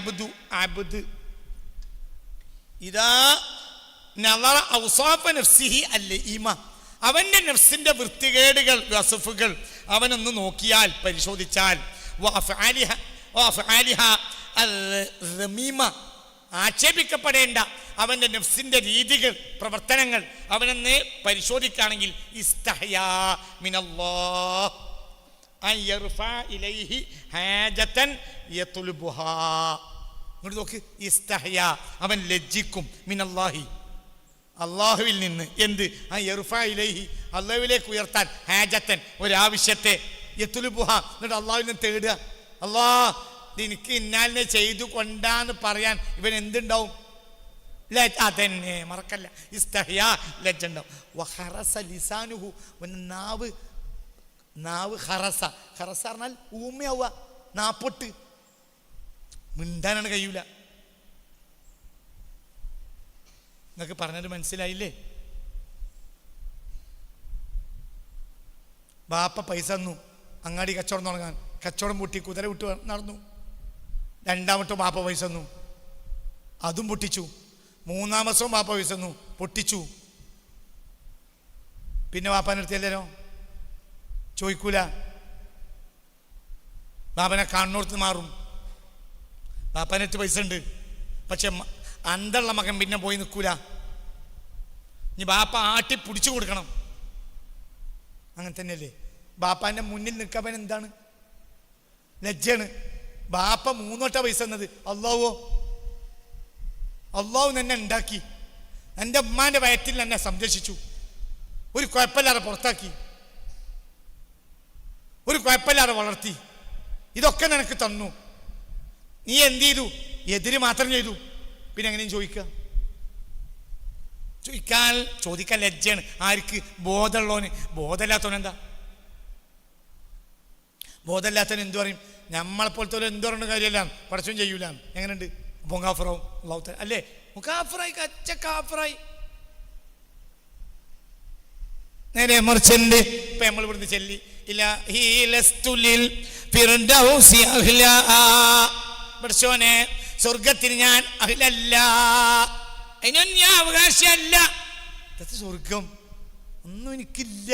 അബ്ദു ഇദാ നളറ ഔസാഫ നഫ്സിഹി അല്ലഈമ, അവന്റെ നഫ്സിന്റെ വൃത്തികേടുകൾ വസഫുകൾ അവനൊന്ന് നോക്കിയാൽ പരിശോധിച്ചാൽ, ആക്ഷേപിക്കപ്പെടേണ്ട അവന്റെ നഫ്സിന്റെ രീതികൾ പ്രവർത്തനങ്ങൾ അവനൊന്ന് പരിശോധിക്കുകയാണെങ്കിൽ ഇസ്തഹയാ മിനല്ലാഹ് അൻ യർഫഅ ഇലൈഹി ഹാജതൻ യത്ലുബുഹാ. ഇങ്ങോട്ട് നോക്ക്, ഇസ്തഹയാ അവൻ ലജ്ജിക്കും മിനല്ലാഹി അള്ളാഹുവിൽ നിന്ന്. എന്ത്? ആ യർഫഅ ഇലൈഹി അള്ളാഹുവിലേക്ക് ഉയർത്താൻ, ഹാജത്തൻ ഒരാവശ്യത്തെ, യത്ലുബുഹാ എന്നിട്ട് അള്ളാഹുവിൽ നിന്ന് തേടുക. അള്ളാഹ് എനിക്ക് ഇന്നാലിനെ ചെയ്തു കൊണ്ടാന്ന് പറയാൻ ഇവൻ എന്തുണ്ടാവും? അതന്നെ മറക്കല്ല, ഇസ്തഹ്യാ ലജ്ജ ഉണ്ടാവും. വഖറസ ലിസാനുഹു, നാവ് ഖറസ പറഞ്ഞാൽ ഊമയാവുക, നാപ്പൊട്ട് മിണ്ടാനാണ് കഴിയൂല. നിങ്ങൾക്ക് പറഞ്ഞത് മനസ്സിലായില്ലേ? ബാപ്പ പൈസ തന്നു അങ്ങാടി കച്ചവടം തുടങ്ങാൻ, കച്ചവടം പൂട്ടി കുതിര വിട്ട് നടന്നു. രണ്ടാമത്തെ ബാപ്പ പൈസ തന്നു, അതും പൊട്ടിച്ചു. മൂന്നാമസവും ബാപ്പ പൈസ തന്നു, പൊട്ടിച്ചു. പിന്നെ ബാപ്പാൻ്റെ അടുത്തല്ലോ ചോദിക്കൂല, ബാപ്പനെ കാണുന്നോർത്ത് മാറും. ബാപ്പാൻ്റെ അടുത്ത് പൈസ ഉണ്ട്, പക്ഷെ അന്തള്ള മകൻ പിന്നെ പോയി നിൽക്കൂല. ഇനി ബാപ്പ ആട്ടി പിടിച്ചു കൊടുക്കണം. അങ്ങനെ തന്നെയല്ലേ? ബാപ്പാൻ്റെ മുന്നിൽ നിൽക്കാൻ എന്താണ്? ലജ്ജയാണ്. ബാപ്പ 3 വട്ട പൈസ തന്നത്, അള്ളാഹു എന്നെ ഉണ്ടാക്കി, എൻ്റെ ഉമ്മാൻ്റെ വയറ്റിൽ എന്നെ സംരക്ഷിച്ചു, ഒരു കുഴപ്പമില്ലാതെ പുറത്താക്കി, ഒരു കുഴപ്പമില്ലാതെ വളർത്തി, ഇതൊക്കെ നിനക്ക് തന്നു. നീ എന്ത് ചെയ്തു? എതിര് മാത്രം ചെയ്തു. പിന്നെ എങ്ങനെയും ചോദിക്കാൻ ലജ്ജയാണ്. ആർക്ക്? ബോധമുള്ളവന്. ബോധമില്ലാത്തവൻ എന്താ? ബോധമില്ലാത്തവൻ എന്തു പറയും? നമ്മളെപ്പോലത്തെ എന്തു പറഞ്ഞ കാര്യമല്ല, പടച്ചും ചെയ്യൂല. എങ്ങനെയുണ്ട്? മുഖാഫറാവും അള്ളാഹു അല്ലേ? മുഖാഫറായി, കച്ച കാഫറായി. നേരെ മറിച്ചുണ്ട്. ഇപ്പൊ നമ്മൾ ഇവിടുന്ന് ചെല്ലി പഠിച്ചോനെ, സ്വർഗത്തിന് ഞാൻ അഹ്ലല്ല, അതിനൊന്നും ഞാൻ അവകാശമല്ല. സ്വർഗം ഒന്നും എനിക്കില്ല,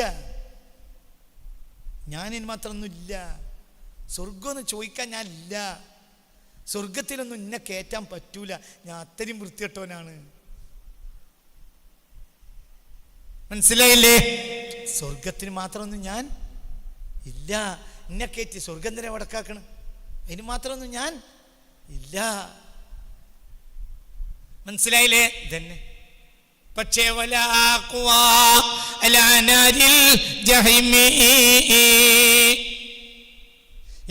ഞാനിന് മാത്രമൊന്നുമില്ല. സ്വർഗമൊന്നും ചോദിക്കാൻ ഞാനില്ല. സ്വർഗത്തിലൊന്നും എന്നെ കയറ്റാൻ പറ്റൂല, ഞാൻ അത്രയും വൃത്തികെട്ടവനാണ്. മനസ്സിലായില്ലേ? സ്വർഗത്തിന് മാത്രമൊന്നും ഞാൻ ഇല്ല. എന്നെ കയറ്റി സ്വർഗം തന്നെ വടക്കാക്കണം, അതിന് മാത്രമൊന്നും ഞാൻ ഇല്ല. മനസ്സിലായില്ലേ? തന്നെ. പക്ഷേ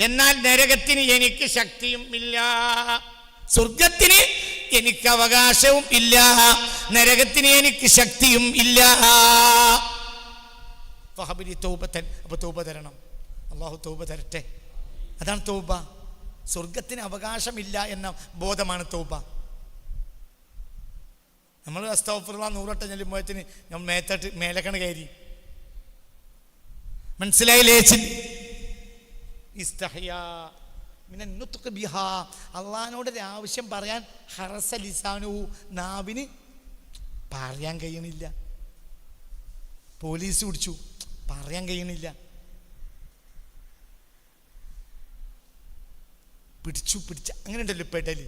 എന്നാൽ നരകത്തിന് എനിക്ക് ശക്തിയും ഇല്ല, സ്വർഗത്തിന് എനിക്ക് അവകാശവും ഇല്ല, നരകത്തിന് എനിക്ക് ശക്തിയും ഇല്ല. അപ്പൊ തൗബ തരണം. അള്ളാഹു തൗബ തരട്ടെ. അതാണ് തൗബ. സ്വർഗത്തിന് അവകാശമില്ല എന്ന ബോധമാണ് തൗബ. നമ്മൾ അസ്തഗ്ഫിറുല്ലാഹ് 100 വട്ടം ചെല്ലുമ്പോഴത്തിന് നമ്മൾ മേലക്കണ് കയറി. മനസ്സിലായില്ലേ? അള്ളാഹിനോട് ഒരു ആവശ്യം പറയാൻ ഹറസ ലിസാനു, നാവിന് പറയാൻ കഴിയണില്ല. പോലീസ് പിടിച്ചു, പറയാൻ കഴിയണില്ല. പിടിച്ച അങ്ങനെ ഉണ്ടല്ലോ പെടല്.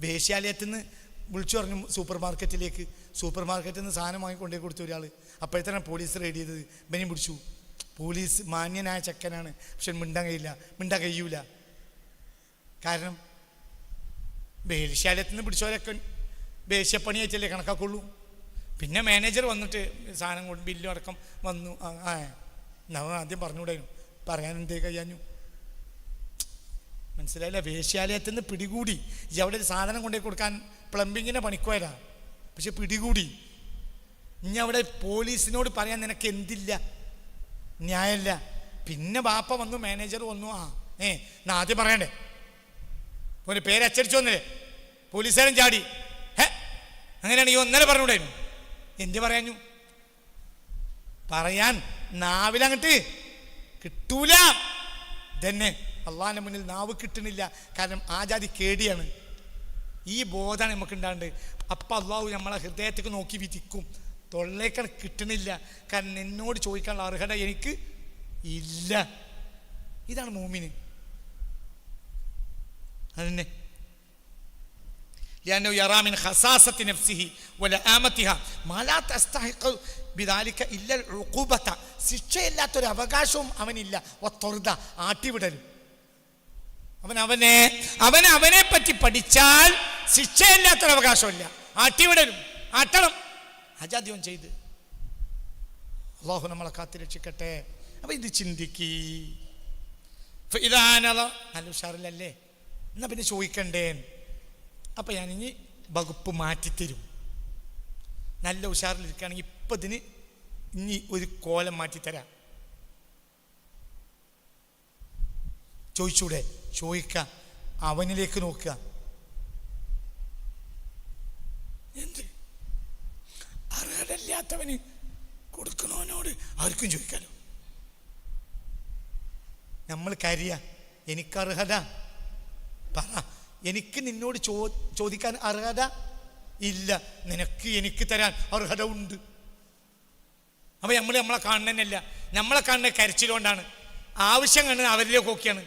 വേശ്യാലയത്തിൽ നിന്ന് വിളിച്ചു പറഞ്ഞു സൂപ്പർ മാർക്കറ്റിൽ നിന്ന് സാധനം വാങ്ങിക്കൊണ്ടേ കൊടുത്തു ഒരാൾ. അപ്പോഴത്തേനാണ് പോലീസ് റെയ്ഡ് ചെയ്തത്. ബനി പിടിച്ചു. പോലീസ് മാന്യനായ ചെക്കനാണ്, പക്ഷെ മിണ്ടാൻ കഴിയൂല. കാരണം വേശ്യാലയത്തിൽ നിന്ന് പിടിച്ചവരൊക്കെ വേശ്യപ്പണിയായിട്ടല്ലേ കണക്കാക്കുള്ളൂ. പിന്നെ മാനേജർ വന്നിട്ട് സാധനം കൊണ്ട് ബില്ലും അടക്കം വന്നു. ആദ്യം പറഞ്ഞുകൂടായിരുന്നു, പറയാൻ എന്തേ കഴിയാഞ്ഞു. മനസ്സിലായില്ല? വേശ്യാലയത്തിൽ നിന്ന് പിടികൂടി. അവിടെ ഒരു സാധനം കൊണ്ടുപോയി കൊടുക്കാൻ പ്ലംബിങ്ങിനെ പണിക്കുവരാ, പക്ഷെ പിടികൂടി. ഇനി അവിടെ പോലീസിനോട് പറയാൻ നിനക്ക് എന്തില്ല, ന്യായമല്ല. പിന്നെ ബാപ്പ വന്നു, മാനേജർ വന്നു. എന്നാ ആദ്യം പറയണ്ടേ? ഒരു പേര് അച്ചടിച്ചു വന്നില്ലേ? പോലീസുകാരൻ ചാടി. അങ്ങനെയാണെങ്കിൽ ഒന്നര പറഞ്ഞുകൂടായിരുന്നു. എന്ത് പറയാഞ്ഞു? പറയാൻ നാവിലങ്ങട്ട് കിട്ടൂല. തന്നെ അള്ളാഹിൻ്റെ മുന്നിൽ നാവ് കിട്ടണില്ല. കാരണം ആ ജാതി കേടിയാണ്. ഈ ബോധമാണ് നമുക്ക് ഉണ്ടാണ്ട്. അപ്പം അള്ളാഹു നമ്മളെ ഹൃദയത്തേക്ക് നോക്കി വിധിക്കും. തൊള്ളേക്കാണ് കിട്ടണില്ല. കാരണം എന്നോട് ചോദിക്കാനുള്ള അർഹത എനിക്ക് ഇല്ല. ഇതാണ് മൂമിന്. അതന്നെ لأنه يرى من خصاصة نفسه ولآمتها ما لا تستحق بذلك إلا العقوبة. ശിക്ഷയില്ലാത്തൊരു അവകാശവും അവനില്ല. വത്തൊറുത ആട്ടിവിടലും. അവനെ പറ്റി പഠിച്ചാൽ ശിക്ഷയില്ലാത്തൊരു അവകാശമില്ല. ആട്ടിവിടലും, ആട്ടണം. അജാദ്യം ചെയ്ത് അള്ളാഹു നമ്മളെ കാത്തിരക്ഷിക്കട്ടെ. അപ്പൊ ഇത് ചിന്തിക്കി. നല്ല ഉഷാറില്ലല്ലേ? എന്നാ പിന്നെ ചോദിക്കണ്ടേ? അപ്പം ഞാനിനി വകുപ്പ് മാറ്റിത്തരും. നല്ല ഉഷാറിലിരിക്കുകയാണെങ്കിൽ ഇപ്പം ഇതിന് ഇനി ഒരു കോലം മാറ്റിത്തരാം. ചോദിച്ചൂടെ? ചോദിക്കുക. അവനിലേക്ക് നോക്കുക. എന്ത് അർഹതയില്ലാത്തവന് കൊടുക്കണവനോട് ആർക്കും ചോദിക്കാലോ. നമ്മൾ കരയ, എനിക്ക് അർഹത പറ. എനിക്ക് നിന്നോട് ചോദിക്കാൻ അർഹത ഇല്ല, നിനക്ക് എനിക്ക് തരാൻ അർഹത ഉണ്ട്. അപ്പം നമ്മളെ കാണുന്നതന്നെയല്ല, നമ്മളെ കാണുന്ന കരച്ചിലുകൊണ്ടാണ്. ആവശ്യം കാണുന്നത് അവരിലേക്ക് നോക്കിയാണ്.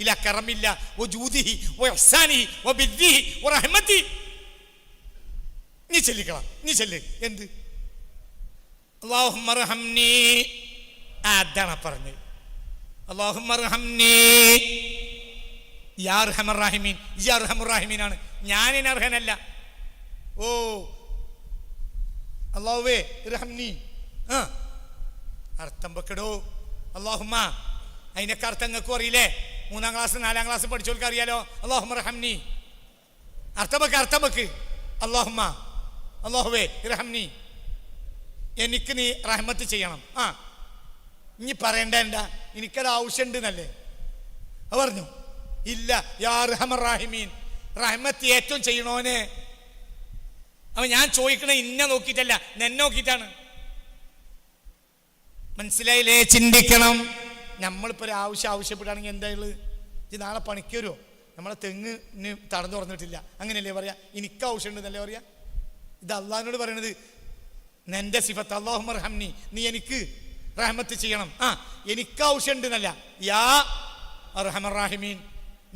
ഇല്ല കറമില്ല ഓ ജൂദിഹി ഓ ഇഹ്സാനിഹി ഓ ബിദ്ദിഹി ഓ റഹ്മത്തി. നീ ചെല്ലിക്കളാം, നീ ചെല്ല്. എന്ത് അല്ലാഹുമ്മ റഹംനി, അതാണ് പറഞ്ഞത്. അല്ലാഹുമ്മ റഹംനി യാ അർഹമർ റഹീമീൻ. ഈ അർഹമുർ റഹീമീനാണ്, ഞാനിന് അർഹനല്ല. ഓ അല്ലാഹുവേ റഹംനി. അർത്ഥം വെക്കടോ. അല്ലാഹുമ്മ അതിനൊക്കെ അർത്ഥം നിങ്ങൾക്കും അറിയില്ലേ? 3ാം ക്ലാസ് 4ാം ക്ലാസ് പഠിച്ചവർക്ക് അറിയാലോ. അല്ലാഹുമ്മ റഹംനി. അർത്ഥം വെക്ക്. അല്ലാഹുമ്മ, അല്ലാഹുവേ റഹംനി, എനിക്ക് നീ റഹ്മത്ത് ചെയ്യണം. ഇനി പറയണ്ട എന്താ, എനിക്കത് ആവശ്യമുണ്ട് എന്നല്ലേ പറഞ്ഞു. ഇല്ല, യാ അർഹമർ റഹീമീൻ, റഹ്മത്ത് ഏറ്റവും ചെയ്യണോനെ. അവൻ ഞാൻ ചോദിക്കണ ഇന്നെ നോക്കിയിട്ടല്ല, നിന്നെ നോക്കിയിട്ടാണ്. മനസ്സിലായില്ലേ? ചിന്തിക്കണം. നമ്മളിപ്പോൾ ഒരു ആവശ്യപ്പെടുകയാണെങ്കിൽ എന്തായാലും ഇത് നാളെ പണിക്ക് വരുമോ? നമ്മളെ തെങ്ങിന് തടഞ്ഞു തുറന്നിട്ടില്ല, അങ്ങനെയല്ലേ പറയാ? എനിക്ക് ആവശ്യമുണ്ടെന്നല്ലേ പറയാ? ഇത് അള്ളാഹിനോട് പറയണത് നിന്റെ സിഫത്ത്. അല്ലാഹുമ്മ റഹംനി, നീ എനിക്ക് റഹ്മത്ത് ചെയ്യണം. എനിക്ക് ആവശ്യമുണ്ടെന്നല്ല, യാ അർഹമർ റഹീമീൻ,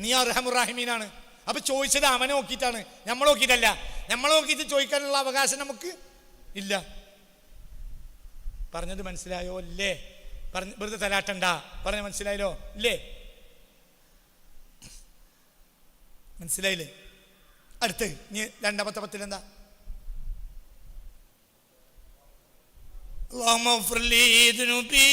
നീ അർഹമുർ റഹീമീനാണ്. അപ്പൊ ചോദിച്ചത് അവനെ നോക്കിയിട്ടാണ്, നമ്മൾ നോക്കിയിട്ടല്ല. നമ്മൾ നോക്കിയിട്ട് ചോദിക്കാനുള്ള അവകാശം നമുക്ക് ഇല്ല. പറഞ്ഞത് മനസ്സിലായോ? ഇല്ലേ? വെറുതെ തലാട്ടണ്ട. പറഞ്ഞ മനസ്സിലായല്ലോ? ഇല്ലേ? മനസ്സിലായില്ലേ? അടുത്ത് ഇനി 2ാമത്തെ പത്തിൽ എന്താ? അല്ലാഹുമ്മ ഗ്ഫിർ ലീ ദുനൂബി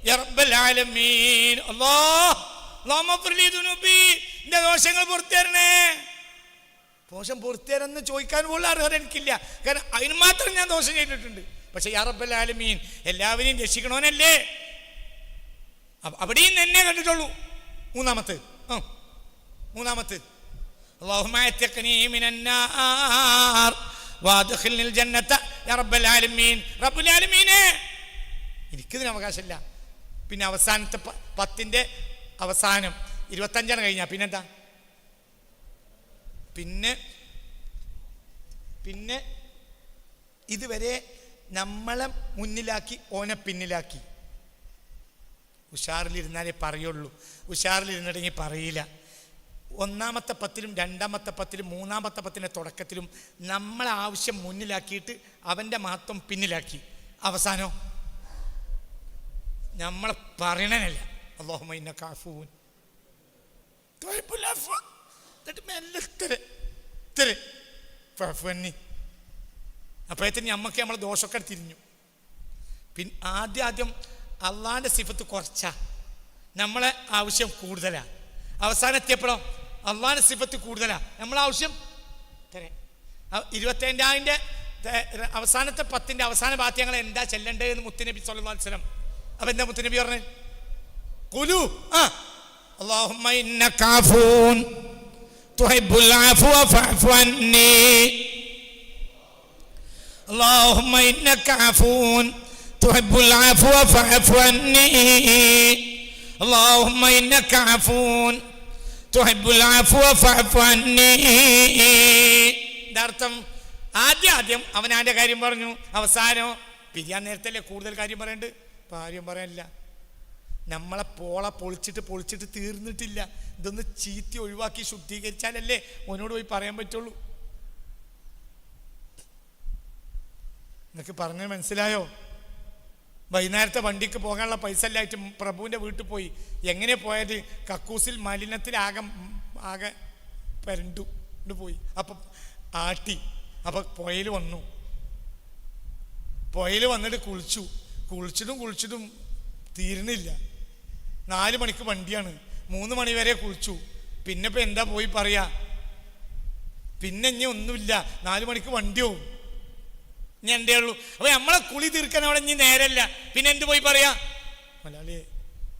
യാ റബ്ബൽ ആലമീൻ. അല്ലാഹുമ്മ ഗ്ഫിർ ലീ ദുനൂബി, എൻ്റെ ദോഷങ്ങൾ പുറത്തുതരണേ. ദോഷം പുറത്തുതരുമെന്ന് ചോദിക്കാൻ പോലും അർഹത എനിക്കില്ല. കാരണം അതിന് മാത്രം ഞാൻ ദോഷം ചെയ്തിട്ടുണ്ട്. പക്ഷെ യാ റബ്ബൽ ആലമീൻ, എല്ലാവരെയും രക്ഷിക്കണോനല്ലേ? അവിടെയും എന്നെ കണ്ടിട്ടുള്ളൂ. 3ാമത്തെ അല്ലാഹുമ്മ അത്ഖിനി മിനന്നാർ വഅദ്ഖിൽനിൽ ജന്നത യാ റബ്ബൽ ആലമീൻ. റബ്ബുൽ ആലമീനെ, എനിക്കിതിന് അവകാശമില്ല. പിന്നെ അവസാനത്തെ 10ന്റെ അവസാനം 25 കഴിഞ്ഞാ പിന്നെന്താ? പിന്നെ ഇതുവരെ നമ്മളെ മുന്നിലാക്കി ഓനെ പിന്നിലാക്കി. ഉഷാറിലിരുന്നാലേ പറയുള്ളൂ. ഉഷാറിലിരുന്നിട്ടെങ്കിൽ പറയില്ല. 1ാമത്തെ 10ലും 2ാമത്തെ 10ലും 3ാമത്തെ 10ന്റെ തുടക്കത്തിലും നമ്മളെ ആവശ്യം മുന്നിലാക്കിയിട്ട് അവൻ്റെ മഹത്വം പിന്നിലാക്കി. അവസാനോ നമ്മളെ പറയണനല്ല. അല്ലാഹുമ്മ ഇന്നക അഫൂൻ തുഹിബ്ബുൽ അഫ്വ. എന്നിട്ട് മെല്ലെ ഫഅഫ്വന്നി. അപ്പോഴത്തേന് നമ്മക്ക് നമ്മളെ ദോഷമൊക്കെ തിരിഞ്ഞു. പിന്നെ ആദ്യം അള്ളാഹിൻ്റെ സിഫത്ത് കുറച്ചാ, നമ്മളെ ആവശ്യം കൂടുതലാ. അവസാനം എത്തിയപ്പോഴോ അള്ളാഹിൻ്റെ സിഫത്ത് കൂടുതലാ, നമ്മളെ ആവശ്യം 25ന്റെ അവസാനത്തെ 10ന്റെ അവസാന ഭാഗത്ത് ഞങ്ങൾ എന്താ ചെല്ലേണ്ടതെന്ന് മുത്തുനബി സ്വല്ലല്ലാഹു അലൈഹി വസല്ലം. അപ്പൊ എന്താ മുത്തുനബി പറഞ്ഞത്? ഖുലു അല്ലാഹുമ്മ ഇന്നക അഫൂൻ തുഹിബ്ബുൽ അഫ്വ ഫഅഫു അന്നി. اللهم إنك عفو تحب العفو فاعف عني അല്ലാഹുമ്മ ഇന്നക അഫൂൻ തുഹിബ്ബുൽ അഫ്വ ഫഅഫു അന്നി. ഇതർത്ഥം ആദ്യം അവനാൻ്റെ കാര്യം പറഞ്ഞു, അവസാനം പിരിയാൻ നേരത്തല്ലേ കൂടുതൽ കാര്യം പറയണ്ട്, ഇപ്പം ആരും പറയാനില്ല. നമ്മളെ പൊളിച്ചിട്ട് തീർന്നിട്ടില്ല. ഇതൊന്ന് ചീത്തി ഒഴിവാക്കി ശുദ്ധീകരിച്ചാലല്ലേ ഓനോട് പോയി പറയാൻ പറ്റുള്ളൂ. നിങ്ങൾക്ക് പറഞ്ഞത് മനസ്സിലായോ? വൈകുന്നേരത്തെ വണ്ടിക്ക് പോകാനുള്ള പൈസ ഇല്ലായിട്ട് പ്രഭുവിൻ്റെ വീട്ടിൽ പോയി. എങ്ങനെ പോയത്? കക്കൂസിൽ മലിനത്തിലാകെ പരണ്ടു പോയി. അപ്പം ആട്ടി. അപ്പം പുഴയിൽ വന്നിട്ട് കുളിച്ചിട്ടും തീരുന്നില്ല. 4 മണിക്ക് വണ്ടിയാണ്, 3 മണി വരെ കുളിച്ചു. പിന്നെ ഇപ്പം എന്താ പോയി പറയാ? പിന്നെ ഇനി ഒന്നുമില്ല, 4 മണിക്ക് വണ്ടിയോ ഇനി എന്തേ ഉള്ളൂ. അപ്പൊ നമ്മളെ കുളി തീർക്കാൻ അവിടെ ഇനി നേരല്ല. പിന്നെ എന്ത് പോയി പറയാ? മലയാളിയെ,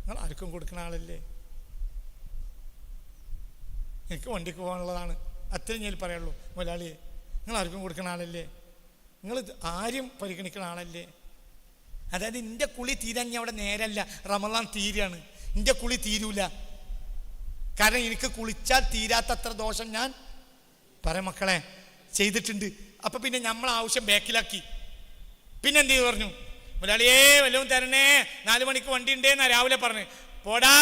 നിങ്ങൾ ആർക്കും കൊടുക്കുന്ന ആളല്ലേ, എനിക്ക് വണ്ടിക്ക് പോകാനുള്ളതാണ്, അത്രയും ഞാൻ പറയുള്ളൂ. മലയാളിയെ, നിങ്ങൾ ആർക്കും കൊടുക്കുന്ന ആളല്ലേ, നിങ്ങൾ ആരും പരിഗണിക്കുന്ന ആളല്ലേ. അതായത് എൻ്റെ കുളി തീരാൻ ഞാൻ അവിടെ നേരല്ല, റമളാൻ തീരാണ്, എൻ്റെ കുളി തീരൂല. കാരണം എനിക്ക് കുളിച്ചാൽ തീരാത്തത്ര ദോഷം ഞാൻ മക്കളെ ചെയ്തിട്ടുണ്ട്. അപ്പൊ പിന്നെ നമ്മളെ ആവശ്യം ബാക്കിലാക്കി. പിന്നെ എന്ത് ചെയ്തു പറഞ്ഞു? മുതലാളിയേ വല്ലതും തരണേ, 4 മണിക്ക് വണ്ടി ഉണ്ടേന്നാ രാവിലെ പറഞ്ഞു. പോടാ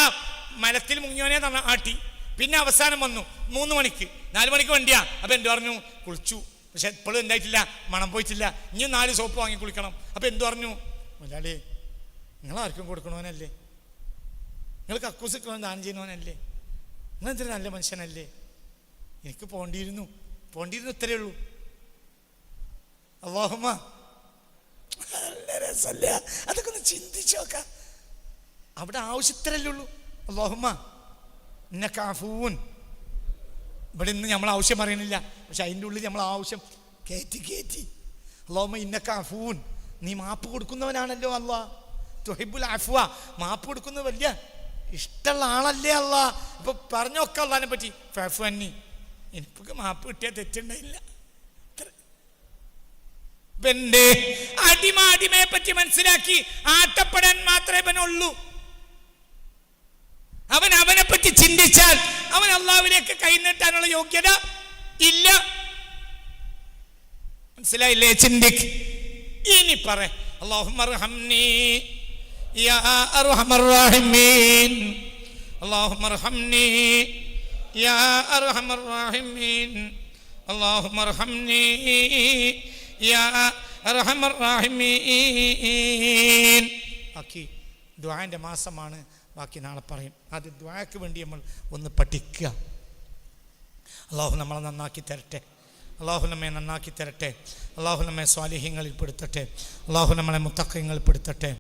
മലത്തിൽ മുങ്ങിയോനെ തന്നെ ആട്ടി. പിന്നെ അവസാനം വന്നു 3 മണിക്ക്, 4 മണിക്ക് വണ്ടിയാ. അപ്പൊ എന്ത് പറഞ്ഞു? കുളിച്ചു, പക്ഷെ ഇപ്പോഴും എന്തായിട്ടില്ല, മണം പോയിട്ടില്ല. ഇനിയും 4 സോപ്പ് വാങ്ങി കുളിക്കണം. അപ്പൊ എന്ത് പറഞ്ഞു? മുതലാളിയെ, നിങ്ങൾ ആർക്കും കൊടുക്കണവനല്ലേ, നിങ്ങൾ കക്കൂസിക്കണവൻ ദാനം ചെയ്യുന്നവനല്ലേ, നിങ്ങൾ എന്തൊരു നല്ല മനുഷ്യനല്ലേ, എനിക്ക് പോണ്ടിയിരുന്നു ഇത്രയേ ഉള്ളൂ. അല്ലാഹുമ്മ, അതൊക്കെ ഒന്ന് ചിന്തിച്ചു നോക്കാം. അവിടെ ആവശ്യത്തിലല്ലേ ഉള്ളൂ. അല്ലാഹുമ്മ ഇന്നക അഫൂൻ. ഇവിടെ ഇന്ന് നമ്മൾ ആവശ്യം പറയണില്ല, പക്ഷെ അതിൻ്റെ ഉള്ളിൽ നമ്മൾ ആവശ്യം കയറ്റി. അല്ലാഹുമ്മ ഇന്നക അഫൂൻ, നീ മാപ്പ് കൊടുക്കുന്നവനാണല്ലോ അല്ലാ. തുഹിബ്ബുൽ അഫ്വ, മാപ്പ് കൊടുക്കുന്നത് വലിയ ഇഷ്ടമുള്ള ആളല്ലേ അല്ലാ. അപ്പൊ പറഞ്ഞൊക്കെ അള്ളാനെ പറ്റി. ഫഅഫു അന്നി, എനിക്ക് മാപ്പ് കിട്ടിയാൽ തെറ്റുണ്ടായില്ല. അടിമയെ പറ്റി മനസ്സിലാക്കി ആട്ടപ്പെടാൻ മാത്രമേ അവനുള്ളൂ. അവനെ പറ്റി ചിന്തിച്ചാൽ അവൻ അള്ളാഹുവിലേക്ക് കൈനീട്ടാനുള്ള യോഗ്യത ഇല്ല. മനസ്സിലായില്ലേ? ചിന്തിക്ക്. ഇനി പറ, അല്ലാഹുമ്മ അർഹംനി യാ അർഹമർ റഹീമീൻ, അല്ലാഹുമ്മ അർഹംനി യാ അർഹമർ റഹീമീൻ, അല്ലാഹുമ്മ അർഹംനി യാ അർഹമർ റഹീമീൻ. ബാക്കി ദുആന്റെ മാസമാണ്, ബാക്കി നാളെ പറയും. അത് ദുആക്ക് വേണ്ടി നമ്മൾ ഒന്ന് പഠിക്കുക. അല്ലാഹു നമ്മളെ നന്നാക്കി തരട്ടെ, അല്ലാഹു നമ്മെ നന്നാക്കി തരട്ടെ, അല്ലാഹു നമ്മെ സ്വാലിഹ്യങ്ങളിൽ പെടുത്തട്ടെ, അല്ലാഹു നമ്മളെ മുത്തഖ്വീങ്ങളിൽ പെടുത്തട്ടെ.